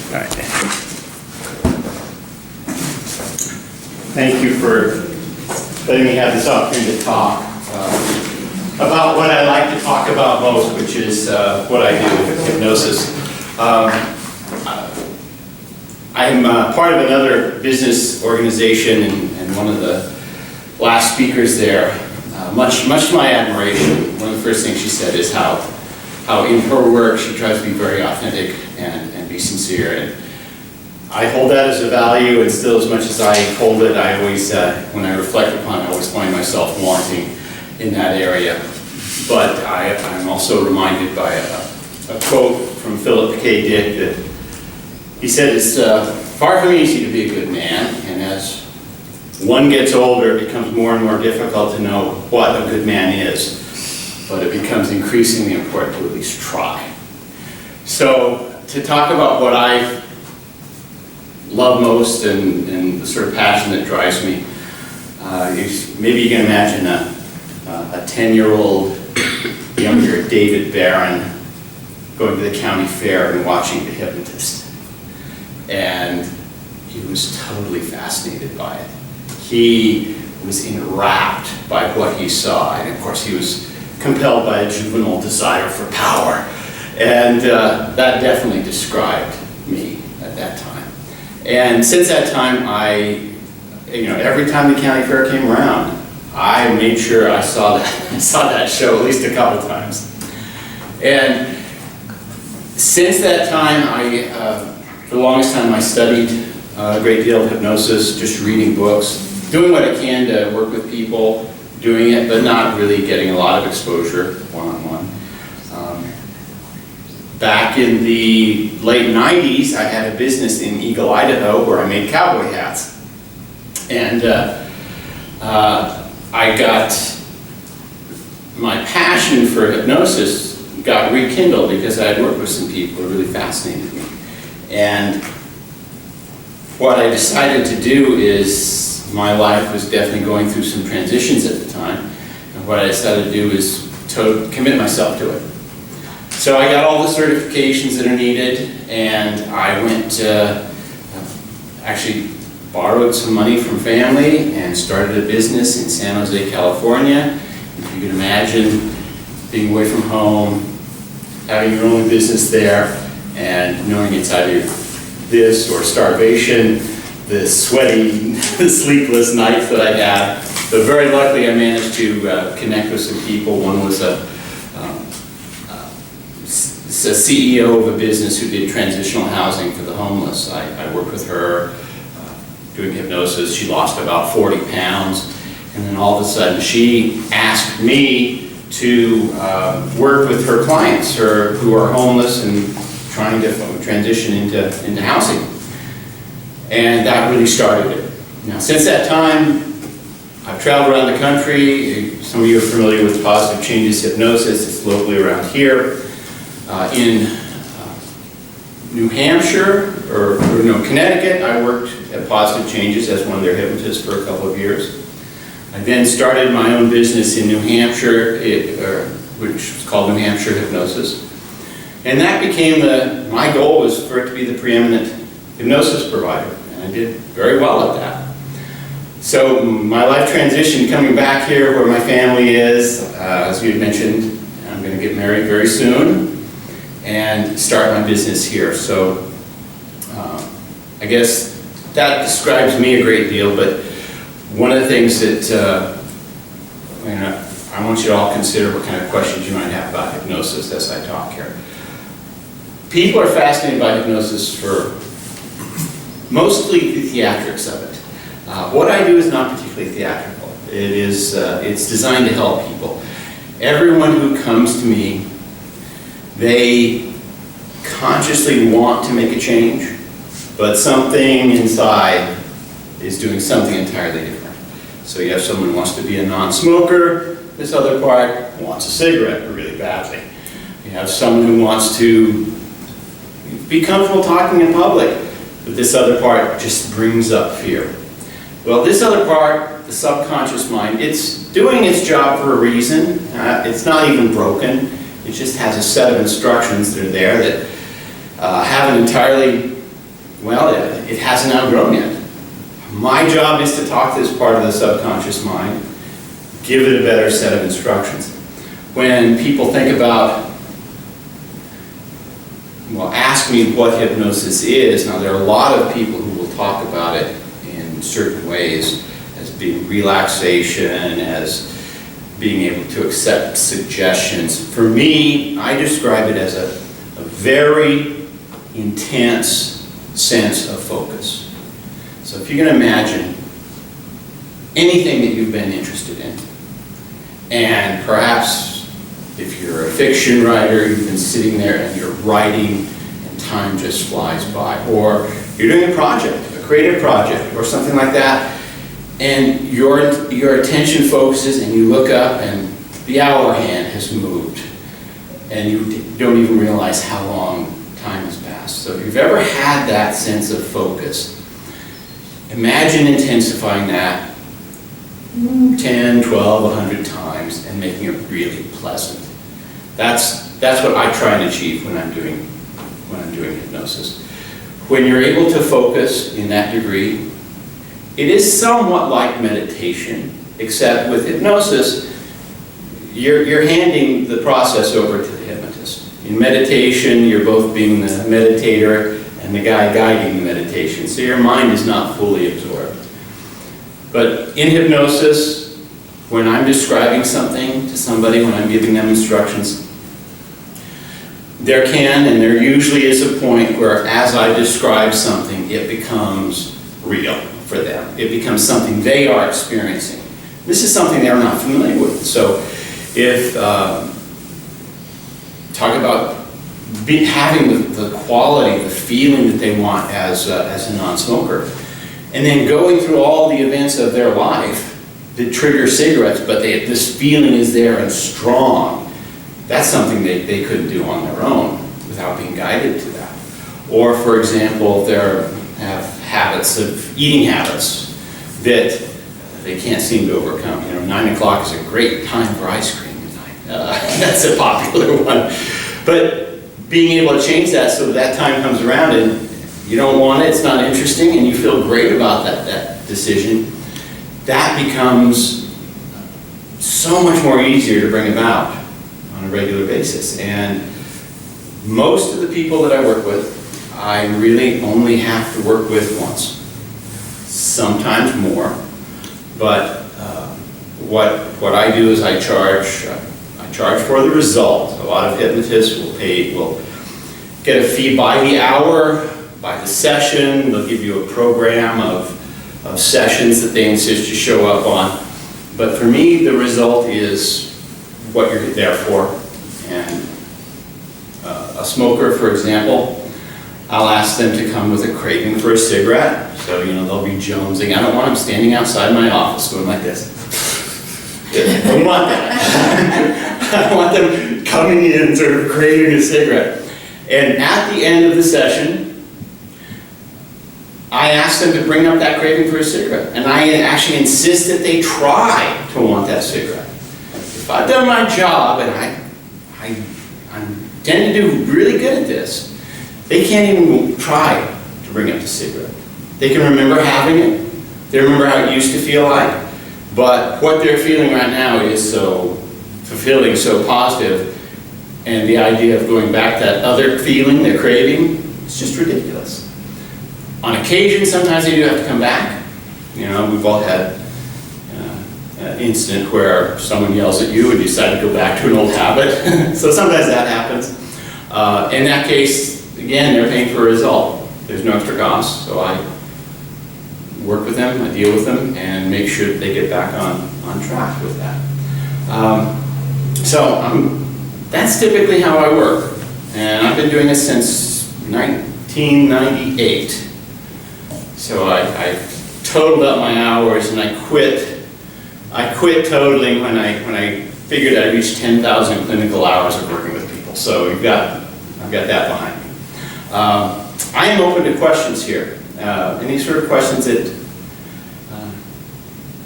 All right. Thank you for letting me have this opportunity to talk about what I like to talk about most, which is what I do with hypnosis. I'm part of another business organization, and one of the last speakers there, much to my admiration, one of the first things she said is how in her work she tries to be very authentic and be sincere. And I hold that as a value, and still, as much as I hold it, I always, when I reflect upon it, I always find myself wanting in that area. But I'm also reminded by a quote from Philip K. Dick that he said, "It's far from easy to be a good man, and as one gets older, it becomes more and more difficult to know what a good man is, but it becomes increasingly important to at least try." So to talk about what I love most and the sort of passion that drives me, maybe you can imagine a 10-year-old younger David Barron going to the county fair and watching The Hypnotist. And he was totally fascinated by it. He was enwrapped by what he saw, and of course he was compelled by a juvenile desire for power. And that definitely described me at that time. And since that time, every time the county fair came around, I made sure I saw that show at least a couple times. And since that time, for the longest time, I studied a great deal of hypnosis, just reading books, doing what I can to work with people, doing it, but not really getting a lot of exposure one-on-one. Back in the late 90s, I had a business in Eagle, Idaho, where I made cowboy hats. And I got my passion for hypnosis got rekindled because I had worked with some people who really fascinated me. And what I decided to do is, my life was definitely going through some transitions at the time, and what I decided to do is to commit myself to it. So I got all the certifications that are needed, and I went actually borrowed some money from family and started a business in San Jose, California. If you can imagine being away from home, having your own business there, and knowing it's either this or starvation, the sweaty, the sleepless nights that I had. But very luckily I managed to connect with some people. One was a CEO of a business who did transitional housing for the homeless. I worked with her doing hypnosis. She lost about 40 pounds. And then all of a sudden she asked me to work with her clients who are homeless and trying to transition into housing. And that really started it. Now, since that time, I've traveled around the country. Some of you are familiar with Positive Changes Hypnosis. It's locally around here. In New Hampshire, Connecticut, I worked at Positive Changes as one of their hypnotists for a couple of years. I then started my own business in New Hampshire, which was called New Hampshire Hypnosis. And that became my goal was for it to be the preeminent hypnosis provider, and I did very well at that. So my life transition coming back here where my family is, as you had mentioned, I'm going to get married very soon and start my business here. So I guess that describes me a great deal, but one of the things that I want you to all consider what kind of questions you might have about hypnosis as I talk here. People are fascinated by hypnosis for mostly the theatrics of it. What I do is not particularly theatrical. It's designed to help people. Everyone who comes to me, they consciously want to make a change, but something inside is doing something entirely different. So you have someone who wants to be a non-smoker, this other part wants a cigarette really badly. You have someone who wants to be comfortable talking in public, but this other part just brings up fear. Well, this other part, the subconscious mind, it's doing its job for a reason. It's not even broken. It just has a set of instructions that are there that haven't entirely Well, it hasn't outgrown yet. My job is to talk to this part of the subconscious mind, give it a better set of instructions. When people think about, well, ask me what hypnosis is, now there are a lot of people who will talk about it in certain ways as being relaxation, as being able to accept suggestions. For me, I describe it as a very intense sense of focus. So if you can imagine anything that you've been interested in, and perhaps if you're a fiction writer, you've been sitting there and you're writing and time just flies by, or you're doing a project, a creative project or something like that, and your attention focuses and you look up and the hour hand has moved and you don't even realize how long time has passed. So if you've ever had that sense of focus, imagine intensifying that 10, 12, 100 times and making it really pleasant. That's what I try and achieve when I'm doing hypnosis. When you're able to focus in that degree, it is somewhat like meditation, except with hypnosis, you're handing the process over to the hypnotist. In meditation, you're both being the meditator and the guy guiding the meditation, so your mind is not fully absorbed. But in hypnosis, when I'm describing something to somebody, when I'm giving them instructions, there can and there usually is a point where as I describe something, it becomes real for them. It becomes something they are experiencing. This is something they're not familiar with. So if, talk about having the quality, the feeling that they want as a non-smoker, and then going through all the events of their life that trigger cigarettes, but this feeling is there and strong. That's something they couldn't do on their own without being guided to that. Or, for example, if they have habits of eating habits that they can't seem to overcome. 9 o'clock is a great time for ice cream at night. That's a popular one. But being able to change that so that time comes around and you don't want it, it's not interesting, and you feel great about that decision, that becomes so much more easier to bring about on a regular basis. And most of the people that I work with, I really only have to work with once, sometimes more. But what I do is I charge for the result. A lot of hypnotists will get a fee by the hour, by the session. They'll give you a program of sessions that they insist you show up on. But for me, the result is what you're there for. And a smoker, for example, I'll ask them to come with a craving for a cigarette. So, they'll be jonesing. I don't want them standing outside my office going like this. I don't want that. I want them coming in sort of craving a cigarette. And at the end of the session, I ask them to bring up that craving for a cigarette. And I actually insist that they try to want that cigarette. If I've done my job, and I tend to do really good at this, they can't even try to bring up the cigarette. They can remember having it. They remember how it used to feel like. But what they're feeling right now is so fulfilling, so positive, and the idea of going back to that other feeling, their craving, it's just ridiculous. On occasion, sometimes they do have to come back. We've all had an incident where someone yells at you and you decide to go back to an old habit. So sometimes that happens. In that case, again, they're paying for a result. There's no extra cost, so I work with them, I deal with them, and make sure that they get back on track with that. That's typically how I work. And I've been doing this since 1998. So I totaled up my hours and I quit totaling when I figured I reached 10,000 clinical hours of working with people. So I've got that behind me. I am open to questions here. Any sort of questions that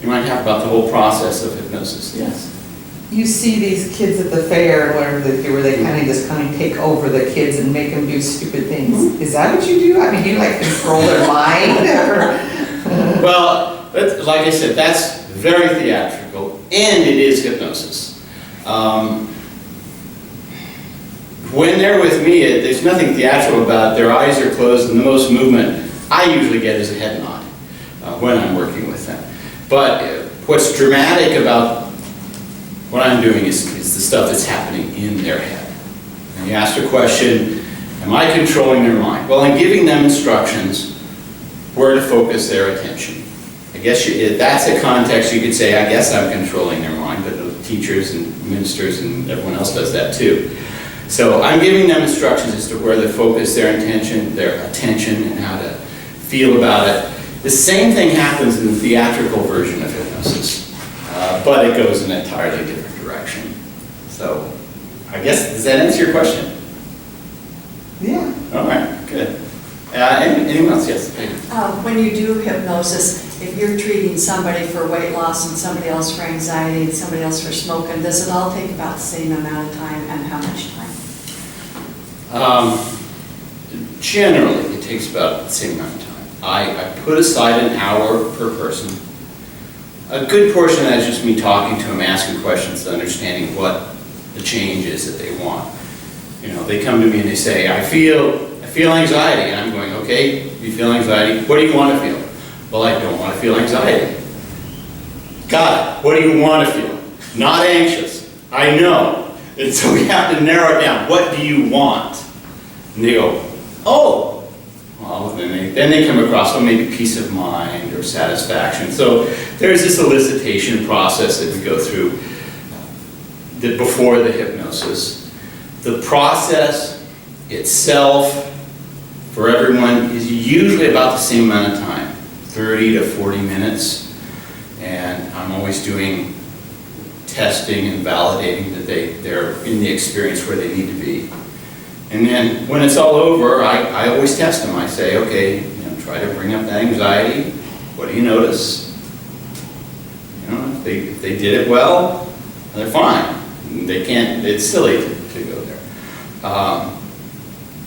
you might have about the whole process of hypnosis? Yes? you see these kids at the fair where they kind of take over the kids and make them do stupid things. Mm-hmm. Is that what you do? I mean, do you like control their mind? Or? Well, like I said, that's very theatrical, and it is hypnosis. When they're with me, there's nothing theatrical about it. Their eyes are closed, and the most movement I usually get is a head nod when I'm working with them. But what's dramatic about what I'm doing is the stuff that's happening in their head. And you asked a question, am I controlling their mind? Well, I'm giving them instructions where to focus their attention. I guess that's a context you could say, I guess I'm controlling their mind, but the teachers and ministers and everyone else does that too. So I'm giving them instructions as to where to focus their attention and how to feel about it. The same thing happens in the theatrical version of hypnosis, but it goes in an entirely different direction. So I guess, does that answer your question? Yeah. All right, good. Anyone else? Yes. When you do hypnosis, if you're treating somebody for weight loss and somebody else for anxiety and somebody else for smoking, does it all take about the same amount of time, and how much time? Generally, it takes about the same amount of time. I put aside an hour per person. A good portion of that is just me talking to them, asking questions, understanding what the change is that they want. You know, they come to me and they say, I feel anxiety, and I'm going, okay, you feel anxiety, what do you want to feel? Well, I don't want to feel anxiety. Got it, what do you want to feel? Not anxious, I know. And so we have to narrow it down, what do you want? And they go, oh, well, then they come across, well, maybe peace of mind or satisfaction. So there's this elicitation process that we go through before the hypnosis. The process itself for everyone is usually about the same amount of time, 30 to 40 minutes. And I'm always doing testing and validating that they're in the experience where they need to be. And then when it's all over, I always test them. I say, okay, try to bring up that anxiety. What do you notice? If they did it well, they're fine. They can't, it's silly to go there.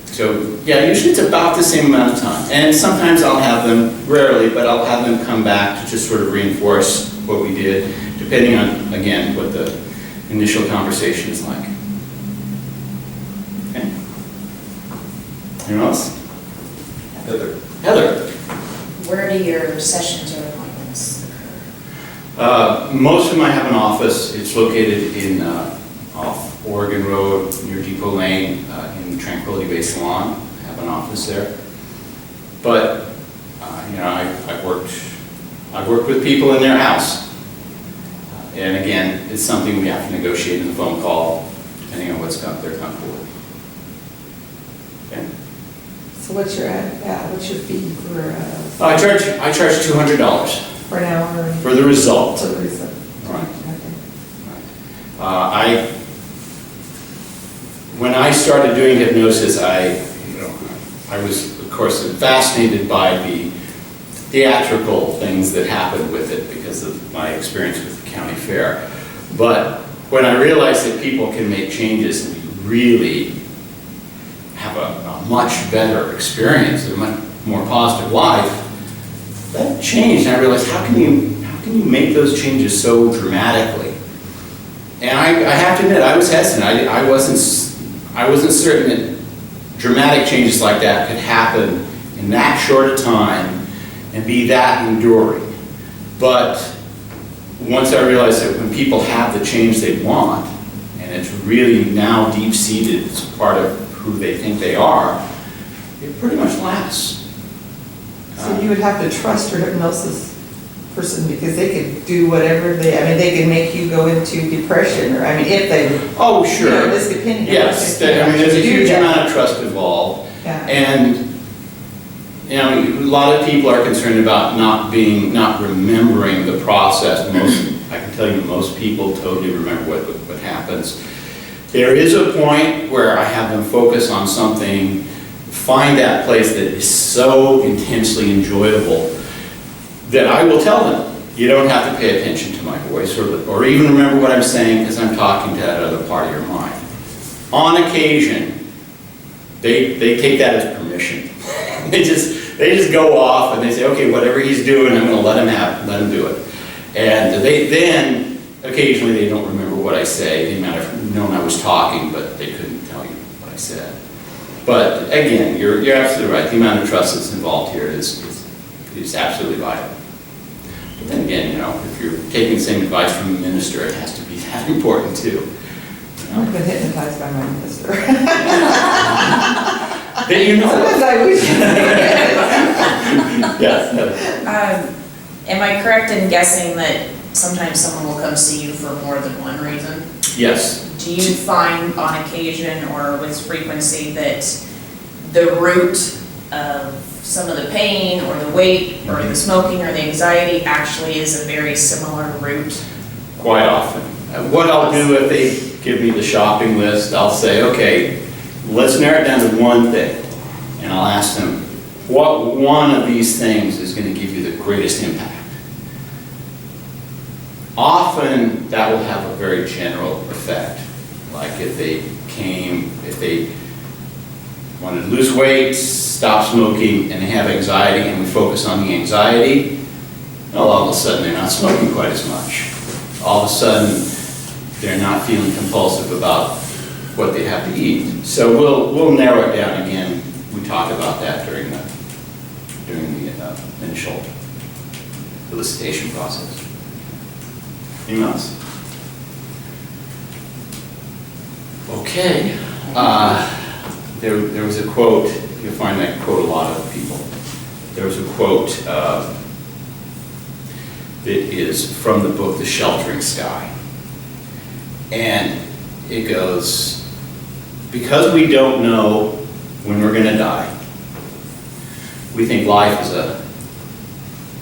So yeah, usually it's about the same amount of time. And sometimes I'll have them, rarely, but I'll have them come back to just sort of reinforce what we did, depending on, again, what the initial conversation is like. Okay? Anyone else? Heather. Where do your sessions or appointments occur? Most of them I have an office. It's located in off Oregon Road near Depot Lane in Tranquility Bay Salon. I have an office there. But I've worked with people in their house. And again, it's something we have to negotiate in the phone call, depending on they're comfortable with. Okay. So what's your fee for? I charge $200 for an hour. for the result. For the result. Right. Okay. When I started doing hypnosis, I was, of course, fascinated by the theatrical things that happened with it because of my experience with the county fair. But when I realized that people can make changes and really have a much better experience, a much more positive life, that changed. And I realized, how can you make those changes so dramatically? And I have to admit, I was hesitant. I wasn't certain that dramatic changes like that could happen in that short a time and be that enduring. But once I realized that when people have the change they want, and it's really now deep-seated, it's part of who they think they are, it pretty much lasts. So you would have to trust your hypnosis person because they could do whatever they can make you go into depression, or if they. Oh, sure. This depending. Yes, there's a huge amount of trust involved. Yeah. And a lot of people are concerned about not remembering the process. I can tell you most people totally remember what happens. There is a point where I have them focus on something, find that place that is so intensely enjoyable that I will tell them, you don't have to pay attention to my voice or even remember what I'm saying because I'm talking to that other part of your mind. On occasion, they take that as permission. They just go off and they say, okay, whatever he's doing, I'm going to let him do it. And then occasionally they don't remember what I say. They might have known I was talking, but they couldn't tell you what I said. But again, you're absolutely right. The amount of trust that's involved here is absolutely vital. But then again, you know, if you're taking the same advice from a minister, it has to be that important too. You know? I've been hypnotized by my minister. Then you know. Sometimes I wish. Yes. Am I correct in guessing that sometimes someone will come see you for more than one reason? Yes. Do you find on occasion or with frequency that the root of some of the pain or the weight or the smoking or the anxiety actually is a very similar root? Quite often. What I'll do if they give me the shopping list, I'll say, okay, let's narrow it down to one thing. And I'll ask them, what one of these things is going to give you the greatest impact? Often that will have a very general effect. Like if they wanted to lose weight, stop smoking, and they have anxiety, and we focus on the anxiety, well, all of a sudden they're not smoking quite as much. All of a sudden they're not feeling compulsive about what they have to eat. So we'll narrow it down again. We talk about that during the initial elicitation process. Anyone else? Okay. There was a quote, you'll find that quote a lot of people. There was a quote that is from the book The Sheltering Sky. And it goes, because we don't know when we're going to die, we think life is a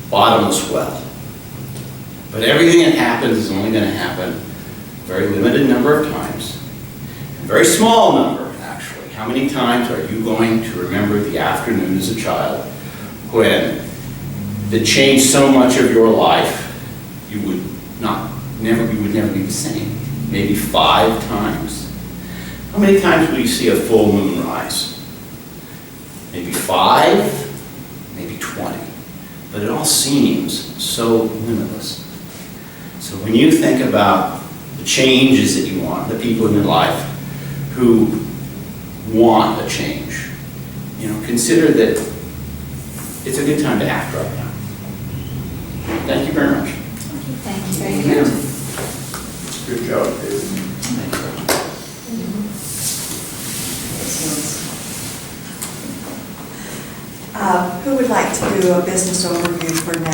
bottomless well. But everything that happens is only going to happen a very limited number of times. A very small number, actually. How many times are you going to remember the afternoon as a child when it changed so much of your life you would never be the same? Maybe 5 times. How many times will you see a full moon rise? Maybe 5, maybe 20. But it all seems so limitless. So when you think about the changes that you want, the people in your life who want a change, consider that it's a good time to act right now. Thank you very much. Thank you. Good job, David. Who would like to do a business overview for next?